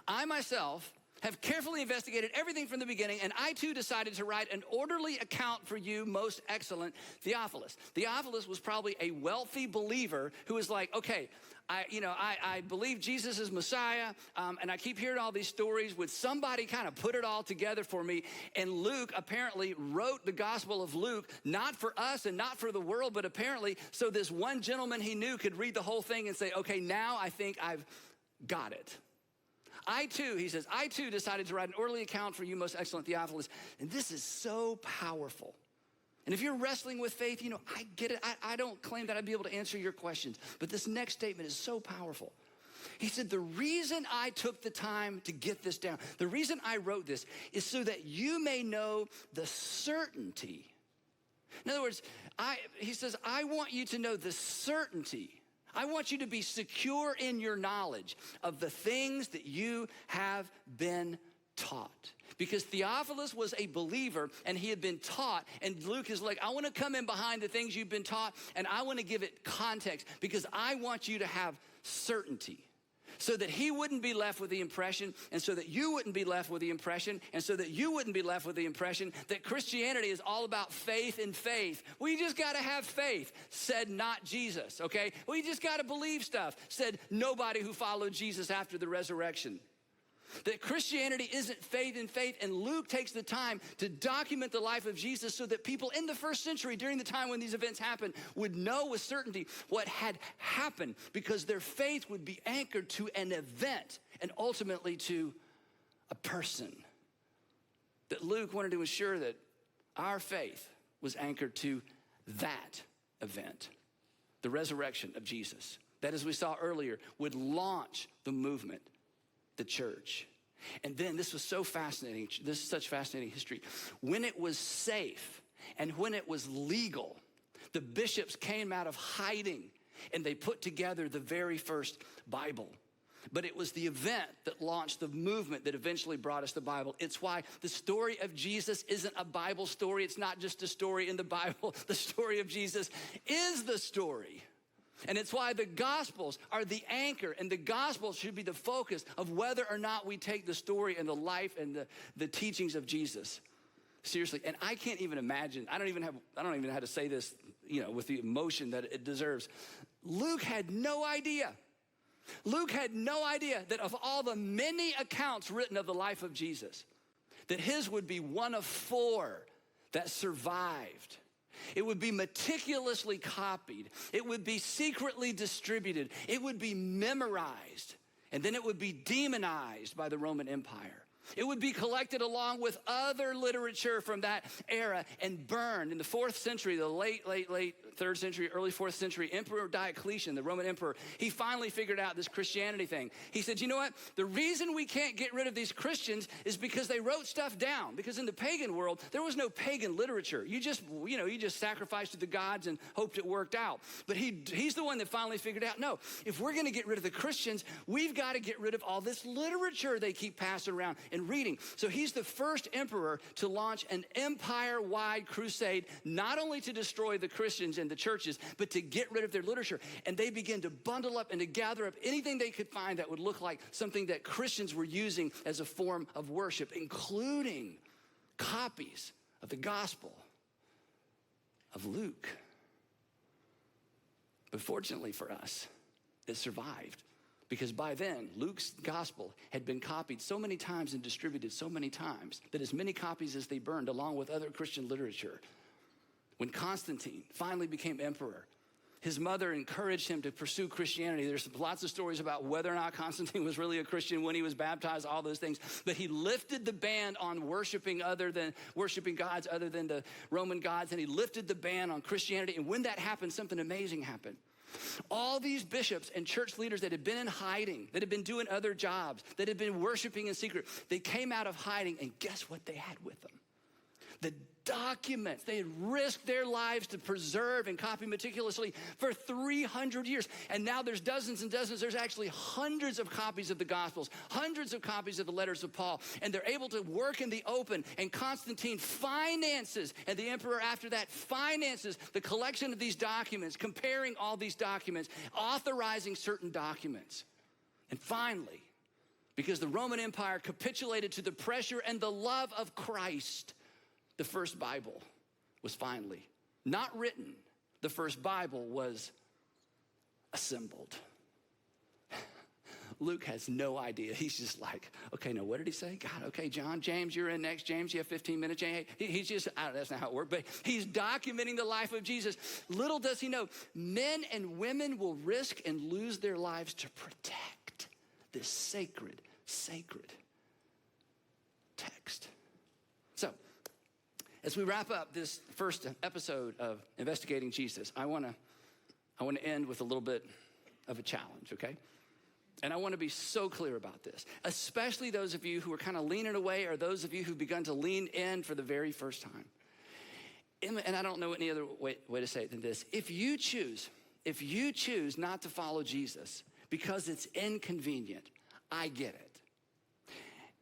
I myself have carefully investigated everything from the beginning, and I too decided to write an orderly account for you, most excellent Theophilus. Theophilus was probably a wealthy believer who was like, okay, I believe Jesus is Messiah, and I keep hearing all these stories. Would somebody kind of put it all together for me? And Luke apparently wrote the Gospel of Luke, not for us and not for the world, but apparently so this one gentleman he knew could read the whole thing and say, okay, now I think I've got it. He says, I too decided to write an orderly account for you, most excellent Theophilus. And this is so powerful. And if you're wrestling with faith, I get it. I don't claim that I'd be able to answer your questions, but this next statement is so powerful. He said, the reason I took the time to get this down, the reason I wrote this is so that you may know the certainty. In other words, he says, I want you to know the certainty. I want you to be secure in your knowledge of the things that you have been taught. Because Theophilus was a believer and he had been taught, and Luke is like, I want to come in behind the things you've been taught and I want to give it context because I want you to have certainty. So that he wouldn't be left with the impression, and so that you wouldn't be left with the impression, and so that you wouldn't be left with the impression that Christianity is all about faith and faith. We just got to have faith, said not Jesus, okay? We just got to believe stuff, said nobody who followed Jesus after the resurrection. That Christianity isn't faith in faith, and Luke takes the time to document the life of Jesus so that people in the first century, during the time when these events happened, would know with certainty what had happened, because their faith would be anchored to an event and ultimately to a person. That Luke wanted to ensure that our faith was anchored to that event, the resurrection of Jesus. That, as we saw earlier, would launch the movement, the church. And then this was so fascinating. This is such fascinating history. When it was safe and when it was legal, the bishops came out of hiding and they put together the very first Bible. But it was the event that launched the movement that eventually brought us the Bible. It's why the story of Jesus isn't a Bible story. It's not just a story in the Bible. The story of Jesus is the story And it's why the Gospels are the anchor, and the Gospels should be the focus of whether or not we take the story and the life and the teachings of Jesus seriously. And I can't even imagine, I don't even know how to say this, with the emotion that it deserves. Luke had no idea. Luke had no idea that of all the many accounts written of the life of Jesus, that his would be one of 4 that survived. It would be meticulously copied. It would be secretly distributed. It would be memorized. And then it would be demonized by the Roman Empire. It would be collected along with other literature from that era and burned. In the 4th century, the late 3rd century, early 4th century, Emperor Diocletian, the Roman emperor, he finally figured out this Christianity thing. He said, you know what? The reason we can't get rid of these Christians is because they wrote stuff down. Because in the pagan world, there was no pagan literature. You just sacrificed to the gods and hoped it worked out. But he's the one that finally figured out, no, if we're going to get rid of the Christians, we've got to get rid of all this literature they keep passing around and reading. So he's the first emperor to launch an empire-wide crusade, not only to destroy the Christians and the churches, but to get rid of their literature. And they began to bundle up and to gather up anything they could find that would look like something that Christians were using as a form of worship, including copies of the Gospel of Luke. But fortunately for us, it survived. Because by then, Luke's gospel had been copied so many times and distributed so many times that as many copies as they burned, along with other Christian literature. When Constantine finally became emperor, his mother encouraged him to pursue Christianity. There's lots of stories about whether or not Constantine was really a Christian when he was baptized, all those things. But he lifted the ban on worshiping gods other than the Roman gods, and he lifted the ban on Christianity. And when that happened, something amazing happened. All these bishops and church leaders that had been in hiding, that had been doing other jobs, that had been worshiping in secret, they came out of hiding, and guess what they had with them? The documents they had risked their lives to preserve and copy meticulously for 300 years. And now there's dozens and dozens. There's actually hundreds of copies of the Gospels, hundreds of copies of the letters of Paul. And they're able to work in the open. And Constantine finances, and the emperor after that finances the collection of these documents, comparing all these documents, authorizing certain documents. And finally, because the Roman Empire capitulated to the pressure and the love of Christ, the first Bible was finally not written. The first Bible was assembled. Luke has no idea. He's just like, okay, now what did he say? God, okay, John, James, you're in next. James, you have 15 minutes. He's just, I don't know, that's not how it worked, but he's documenting the life of Jesus. Little does he know, men and women will risk and lose their lives to protect this sacred text. So, as we wrap up this first episode of Investigating Jesus, I want to end with a little bit of a challenge, okay? And I want to be so clear about this, especially those of you who are kind of leaning away or those of you who've begun to lean in for the very first time. And I don't know any other way to say it than this. If you choose not to follow Jesus because it's inconvenient, I get it.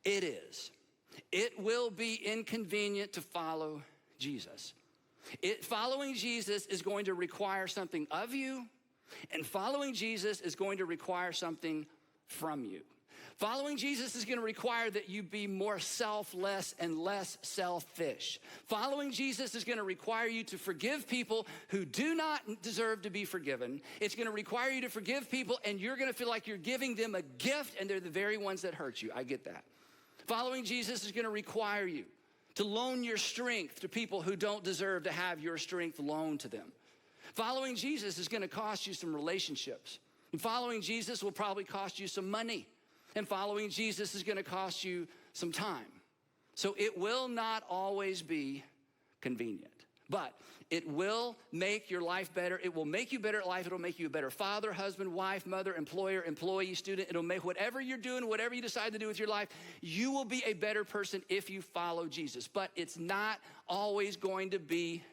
It is. It will be inconvenient to follow Jesus. Following Jesus is going to require something of you, and following Jesus is going to require something from you. Following Jesus is going to require that you be more selfless and less selfish. Following Jesus is going to require you to forgive people who do not deserve to be forgiven. It's going to require you to forgive people, and you're going to feel like you're giving them a gift, and they're the very ones that hurt you. I get that. Following Jesus is going to require you to loan your strength to people who don't deserve to have your strength loaned to them. Following Jesus is going to cost you some relationships. And following Jesus will probably cost you some money. And following Jesus is going to cost you some time. So it will not always be convenient, but it will make your life better. It will make you better at life. It'll make you a better father, husband, wife, mother, employer, employee, student. It'll make whatever you're doing, whatever you decide to do with your life, you will be a better person if you follow Jesus. But it's not always going to be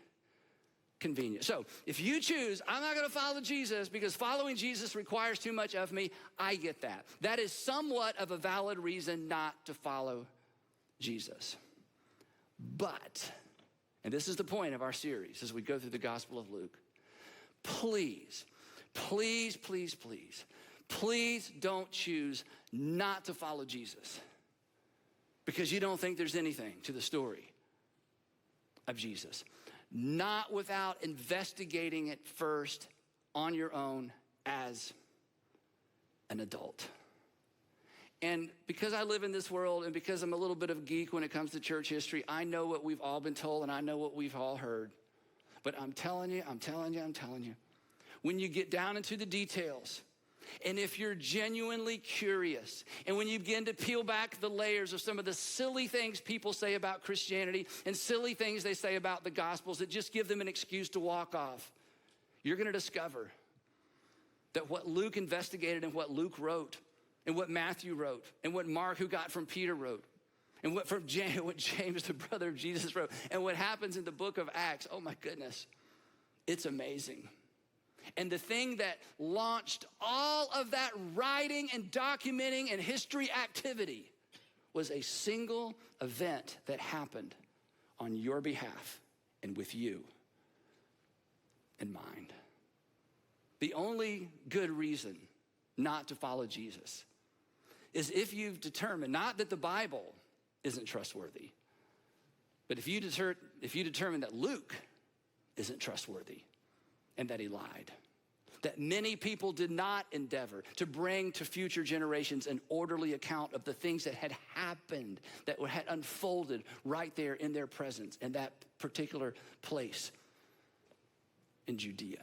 convenient. So if you choose, I'm not going to follow Jesus because following Jesus requires too much of me, I get that. That is somewhat of a valid reason not to follow Jesus. But, and this is the point of our series as we go through the Gospel of Luke, please please, please, please, please don't choose not to follow Jesus because you don't think there's anything to the story of Jesus. Not without investigating it first on your own as an adult. And because I live in this world and because I'm a little bit of a geek when it comes to church history, I know what we've all been told and I know what we've all heard. But I'm telling you, when you get down into the details, and if you're genuinely curious, and when you begin to peel back the layers of some of the silly things people say about Christianity and silly things they say about the Gospels that just give them an excuse to walk off, you're gonna discover that what Luke investigated and what Luke wrote and what Matthew wrote and what Mark, who got from Peter, wrote and what James, the brother of Jesus, wrote and what happens in the book of Acts, oh my goodness, it's amazing. And the thing that launched all of that writing and documenting and history activity was a single event that happened on your behalf and with you in mind. The only good reason not to follow Jesus is if you've determined, not that the Bible isn't trustworthy, but if you determine that Luke isn't trustworthy and that he lied, that many people did not endeavor to bring to future generations an orderly account of the things that had happened, that had unfolded right there in their presence in that particular place in Judea.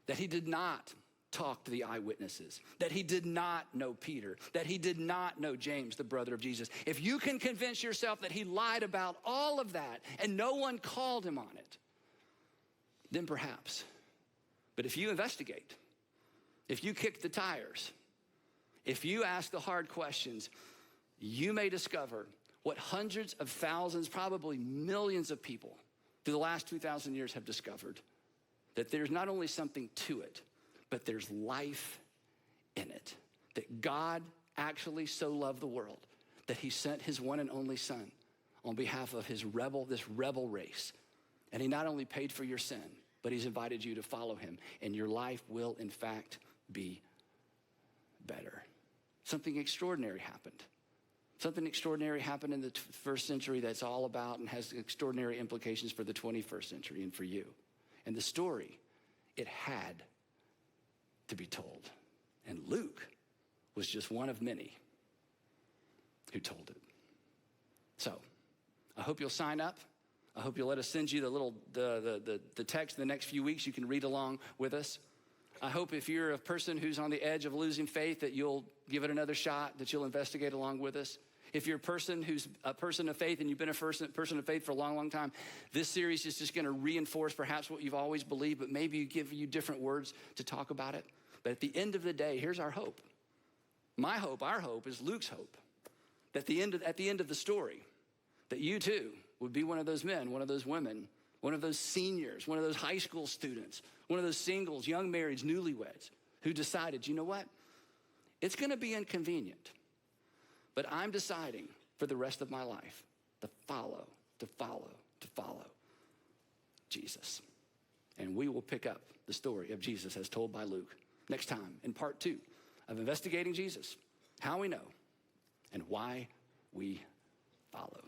That he did not talk to the eyewitnesses, that he did not know Peter, that he did not know James, the brother of Jesus. If you can convince yourself that he lied about all of that and no one called him on it, then perhaps. But if you investigate, if you kick the tires, if you ask the hard questions, you may discover what hundreds of thousands, probably millions of people through the last 2,000 years have discovered, that there's not only something to it, but there's life in it. That God actually so loved the world that he sent his one and only son on behalf of this rebel race. And he not only paid for your sin, but he's invited you to follow him, and your life will in fact be better. Something extraordinary happened. Something extraordinary happened in the first century that's all about and has extraordinary implications for the 21st century and for you. And the story, it had to be told. And Luke was just one of many who told it. So I hope you'll sign up. I hope you'll let us send you the text in the next few weeks. You can read along with us. I hope if you're a person who's on the edge of losing faith that you'll give it another shot, that you'll investigate along with us. If you're a person who's a person of faith and you've been a person of faith for a long, long time, this series is just gonna reinforce perhaps what you've always believed, but maybe give you different words to talk about it. But at the end of the day, here's our hope. My hope, our hope is Luke's hope. That at the end of the story, that you too would be one of those men, one of those women, one of those seniors, one of those high school students, one of those singles, young marrieds, newlyweds, who decided, you know what? It's gonna be inconvenient, but I'm deciding for the rest of my life to follow Jesus. And we will pick up the story of Jesus as told by Luke next time in part 2 of Investigating Jesus, how we know and why we follow.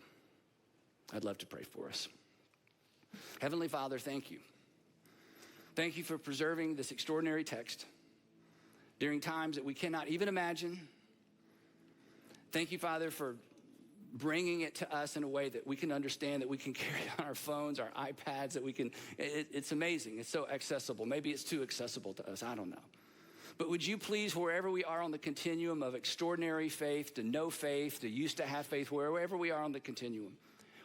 I'd love to pray for us. Heavenly Father, thank you. Thank you for preserving this extraordinary text during times that we cannot even imagine. Thank you, Father, for bringing it to us in a way that we can understand, that we can carry on our phones, our iPads, that we can, it's amazing. It's so accessible. Maybe it's too accessible to us. I don't know. But would you please, wherever we are on the continuum of extraordinary faith to no faith to used to have faith, wherever we are on the continuum,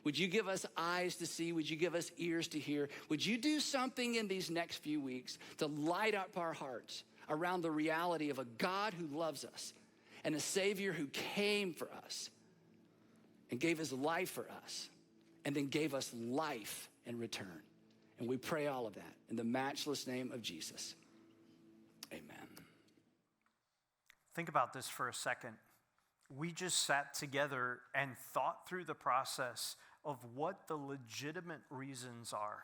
would you give us eyes to see? Would you give us ears to hear? Would you do something in these next few weeks to light up our hearts around the reality of a God who loves us and a Savior who came for us and gave his life for us and then gave us life in return? And we pray all of that in the matchless name of Jesus. Amen. Think about this for a second. We just sat together and thought through the process of what the legitimate reasons are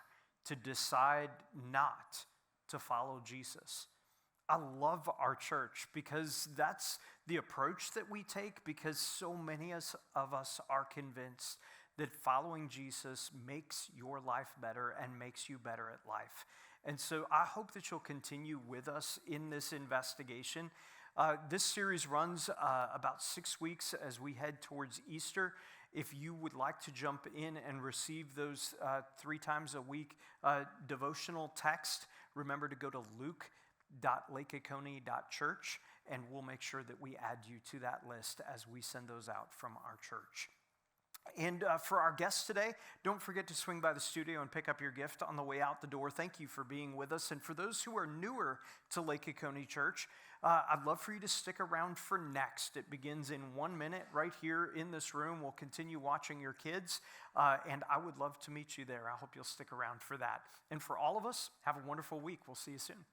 to decide not to follow Jesus. I love our church because that's the approach that we take, because so many of us are convinced that following Jesus makes your life better and makes you better at life. And so I hope that you'll continue with us in this investigation. This series runs about 6 weeks as we head towards Easter. If you would like to jump in and receive those 3 times a week devotional text, remember to go to luke.lakeoconee.church, and we'll make sure that we add you to that list as we send those out from our church. And for our guests today, don't forget to swing by the studio and pick up your gift on the way out the door. Thank you for being with us. And for those who are newer to Lake Oconee Church, I'd love for you to stick around for next. It begins in 1 minute right here in this room. We'll continue watching your kids, and I would love to meet you there. I hope you'll stick around for that. And for all of us, have a wonderful week. We'll see you soon.